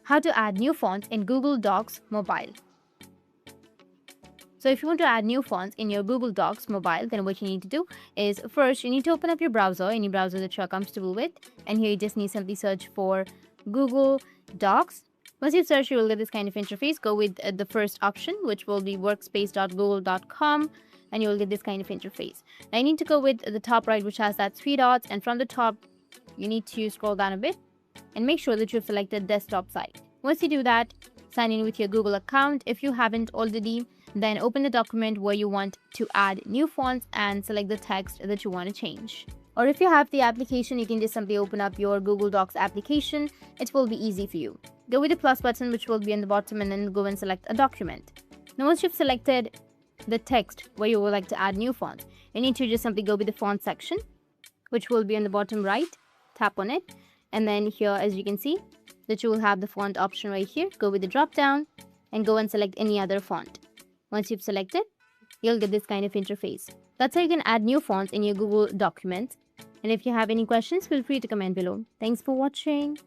How to add new fonts in Google Docs Mobile. So if you want to add new fonts in your Google Docs Mobile, then what you need to do is first you need to open up your browser, any browser that you're comfortable with. And here you just need to simply search for Google Docs. Once you search, you will get this kind of interface. Go with the first option, which will be workspace.google.com. And you will get this kind of interface. Now you need to go with the top right, which has that three dots. And from the top, you need to scroll down a bit and make sure that you've selected desktop site. Once you do that, sign in with your Google account. If you haven't already, then open the document where you want to add new fonts and select the text that you want to change. Or if you have the application, you can just simply open up your Google Docs application. It will be easy for you. Go with the plus button, which will be on the bottom, and then go and select a document. Now once you've selected the text where you would like to add new fonts, you need to just simply go with the font section, which will be on the bottom right. Tap on it, and then here, as you can see, that you will have the font option right here. Go with the drop down and go and select any other font. Once you've selected, you'll get this kind of interface. That's how you can add new fonts in your Google documents. And if you have any questions, feel free to comment below. Thanks for watching.